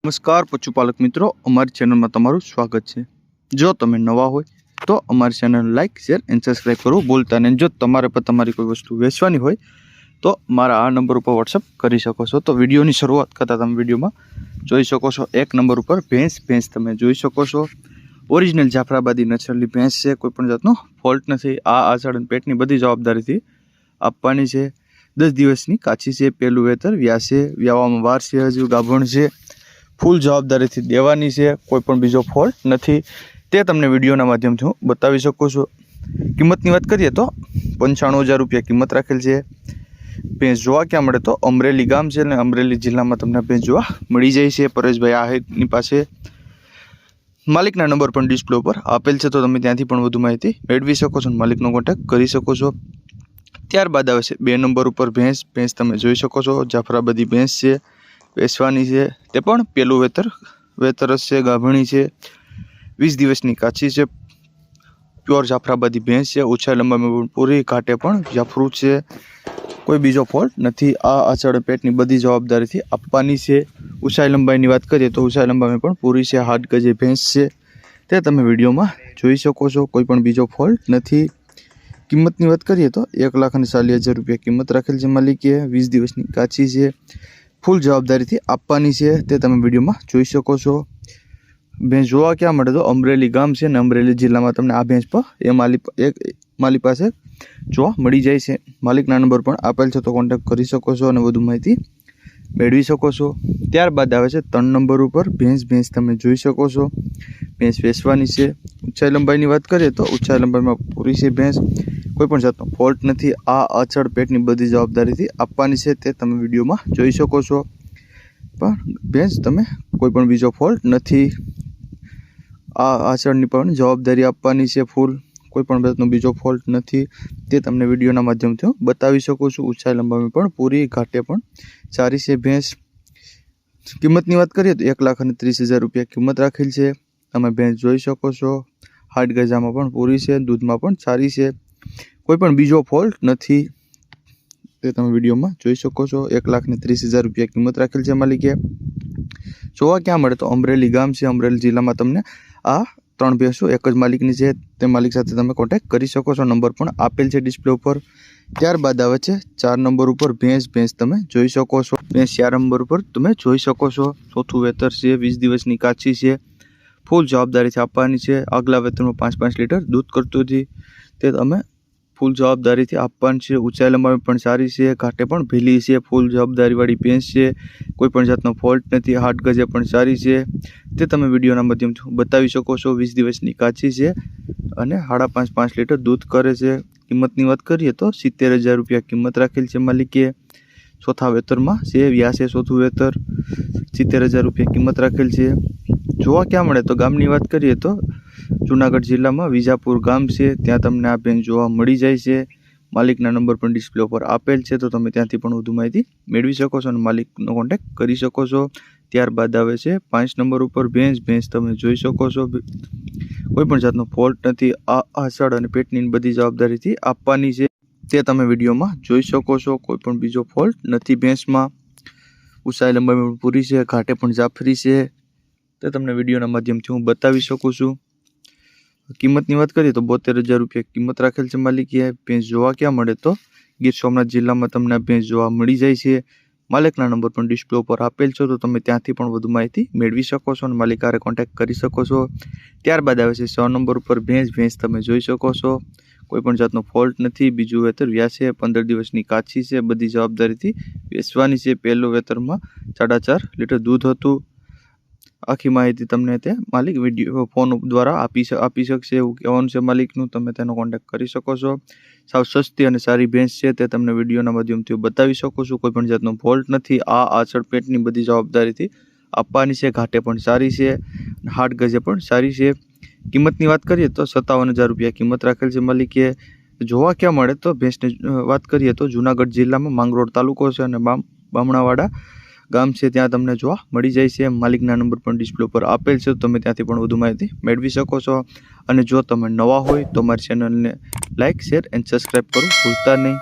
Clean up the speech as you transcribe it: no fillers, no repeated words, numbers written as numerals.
नमस्कार पशुपालक मित्रों, अमरी चेनल में तमारू स्वागत है। जो तमे नवा हो तो अमरी channel like share and subscribe करो बोलता नहीं। जो तमारे पर तमारी कोई वस्तु वेचवानी हो तो मारा आ नंबर पर व्हाट्सएप करी सको छो। तो वीडियो की शुरुआत करता तमे वीडियो में जोई सको छो। एक नंबर पर भैंस तमे जोई सको छो। ओरिजिनल जाफराबादी नस्लनी भैंस है, कोईपण जातनो फॉल्ट नहीं। आ आषाढ़ पेटनी बधी जवाबदारी थी आपवानी छे। 10 दिवसनी काची है, पहलू वेतर व्यासे व्यावामां वार छे, हजू गाभण छे, फूल जवाबदारी थी देवानी छे, कोईपण बीजो फॉल्ट नहीं। ते तमने वीडियोना माध्यमथी हूँ बतावी शकું છું। किंमतनी वात करीए तो 95,000 रुपया किंमत राखेल छे। भैंस जोवा क्या मळे तो अमरेली गाम छे, अमरेली जिल्ला में तमने भैंस जोवा मळी जाय छे। परेशभाई आहेરની પાસે मालिकना नंबर पण डिस्प्ले पर आपेल छे, तो तमे त्यांथी पण વધુ माहिती મેળવી શકો છો, मालिकનો કોન્ટેક્ટ કરી શકો છો। ત્યારબાદ આવે છે 2 નંબર ઉપર ભેંસ તમે જોઈ શકો છો। જાફરાબાદી ભેંસ છે, વેચવાની છે, તે પણ પેલું વેતરસ છે, ગાભણી છે, 20 દિવસની કાચી છે, પ્યોર જાફરાબાદી ભેંસ છે। ऊंचाई लंबाई में पूरी घाटे पण जाफरू છે, कोई बीजो फॉल्ट नहीं। आ आचरण पेटनी बधी जवाबदारी थी आपवानी छे। ऊंचाई लंबाई की बात करिए तो ऊंचाई लंबाई में पण पूरी है। 8 गजे भैंस है, ते तमे विडियो में जोई सको छो। कोईपण बीजो फॉल्ट नहीं। किंमतनी बात करिए तो 1,40,000 रुपया किंमत राखेल छे मालिके। 20 दिवसनी काची है, फूल जवाबदारी थी आपवानी छे, ते तमे विडियो में जोई सको छो। भैंस जोवा क्या मळे तो अमरेली गाम छे ने अमरेली जिल्ला में तमने आ भैंस पर मालिक पासे जोवा मळी जाय छे। मालिकना नंबर पण आपेल छे, तो कॉन्टेक्ट करी सको छो अने વધુ माहिती મેળવી શકો છો। ત્યારબાદ આવે છે 3 નંબર ઉપર ભેંસ તમે જોઈ શકો છો। ભેંસ વેચવાની છે। ઊંચાઈ લંબાઈની વાત કરીએ તો ઊંચાઈ લંબાઈમાં પૂરી છે ભેંસ, કોઈપણ જાતનો ફોલ્ટ નથી। આ અચળ પેટની બધી જવાબદારીથી આપવાની છે, તે તમે વિડીયોમાં જોઈ શકો છો। પણ ભેંસ તમે કોઈપણ બીજો ફોલ્ટ નથી। આ આચળની પણ જવાબદારી આપવાની છે ફૂલ, कोईपण जातनो बीजो फॉल्ट नहीं। ते तमने विडियोना माध्यमथी बतावी शकું છું। ऊंचाई लंबाई में पण पूरी घाटे पण सारी से भैंस। किंमतनी बात करिए तो 1,30,000 रुपया किंमत राखेल छे। तमे भैंस जोई શકો છો। 8 गजामां पण पूरी है, दूधमां पण सारी है, कोईपण बीजो फॉल्ट नहीं। ते तमे विडियोमां जोई શકો છો। 1,30,000 रुपया किंमत राखेल छे मालिके। जोवा क्या मळे तो अमरेली गाम छे, अमरेली जिल्ला में तमने आ 3 भैंसो एक ज मालिकनी छे, ते मालिक साथे तमे कॉन्टेक्ट करी શકો છો। नंबर पण आपेल छे डिस्प्ले पर। त्यारबाद आवे छे 4 नंबर पर भैंस तमे जोई શકો છો। भैंस 4 नंबर पर तमे जोई શકો છો। चौथुं वेतर छे, 20 दिवसनी काची छे, फूल जवाबदारी थी आपवानी छे। आगला वेतरमां 5-5 लीटर दूध करतुं हतुं, ते तमे फूल जवाबदारी थी आपवानी छे। ऊंचाई लंबाई पण सारी छे, घाटे पण भेली छे, फूल जवाबदारी वाળી भैंस छे, कोईपण जातनो फॉल्ट नहीं। 8 गजे पण सारी छे, ते तमे विडियोना माध्यमथी बतावी શકો છો। 20 दिवसनी काची छे अने 5.5 लीटर दूध करे छे। किंमतनी बात करिए तो 70,000 रुपया किंमत राखेल छे मालिके। चौथा वेतरमां छे, व्यासे चौथुं वेतर, 70,000 रुपया किंमत राखेल छे। जोवा क्या मळे तो गामनी बात करिए तो जूनागढ़ जिल्ला में विजापुर गाम है, त्यां तमने आ भैंस जोवा मळी जाय छे। मालिकना नंबर पण डिस्प्ले पर आपेल छे, तो तमे त्यांथी पण વધુ माहिती મેળવી શકો છો અને માલિકનો કોન્ટેક્ટ કરી શકો છો। ત્યારબાદ આવે છે 5 નંબર ઉપર ભેંસ તમે જોઈ શકો છો। કોઈપણ જાતનો ફોલ્ટ નથી। આ આસળ અને પેટની બધી જવાબદારીથી આપવાની છે, તે તમે વિડીયોમાં જોઈ શકો છો। કોઈપણ બીજો ફોલ્ટ નથી ભેંસમાં। ઊંચાઈ લંબાઈમાં પૂરી છે, ઘાટે પણ જાફરી છે, તે તમને વિડીયોના માધ્યમથી હું બતાવી શકું છું। किंमतनी बात करिए तो 72,000 रुपया किंमत राखेल छे मालिके। भैंस जोवा क्या मळे तो गीर सोमनाथ जिल्ला में तमने भैंस जोवा मळी जाय छे। मालिकना नंबर पण डिस्प्ले पर आपेल छे, तो तमे त्यांथी पण વધુ माहिती મેળવી શકો છો અને માલિક હારે કોન્ટેક્ટ કરી શકો છો। ત્યારબાદ આવે છે 6 નંબર ઉપર ભેંસ તમે જોઈ શકો છો। કોઈપણ જાતનો ફોલ્ટ નથી। બીજું વેતર વ્યાસે 15 દિવસની કાચી છે, બધી જવાબદારીથી વેચવાની છે। પહેલું વેતરમાં 4.5 लीटर दूध હતું। आखी माहिती तमने ते मालिक विडियो फोन द्वारा आपी शकशे एवुं कहेवानुं छे मालिकनुं। तमे तेनो कॉन्टेक्ट करी શકો છો। साव सस्ती अने सारी भैंस छे, ते तमने विडियोना माध्यमथी बतावी શકું છું। कोईपण जातनो फॉल्ट नहीं। आ आचळ पेटनी बधी जवाबदारीथी आपवानी छे, घाटे पण सारी छे, 8 गजे पण सारी छे। किंमतनी बात करिए तो 57,000 रुपया किंमत राखेल छे मालिके। जोवा क्या मळे तो भैंसनी बात करिए तो जूनागढ़ जिल्लामां मांगरोळ तालुको छे अने बामणावाड़ा गाम है, त्यां तमने जोवा मळी जाय छे। मालिकना नंबर पण डिस्प्ले पर आपेल छे, तो तमे त्यांथी पण વધુ माहिती મેળવી શકો છો। અને જો તમે નવા હોય તો મારી ચેનલને લાઇક, શેર એન્ડ સબસ્ક્રાઇબ કરવું ભૂલતા નહીં।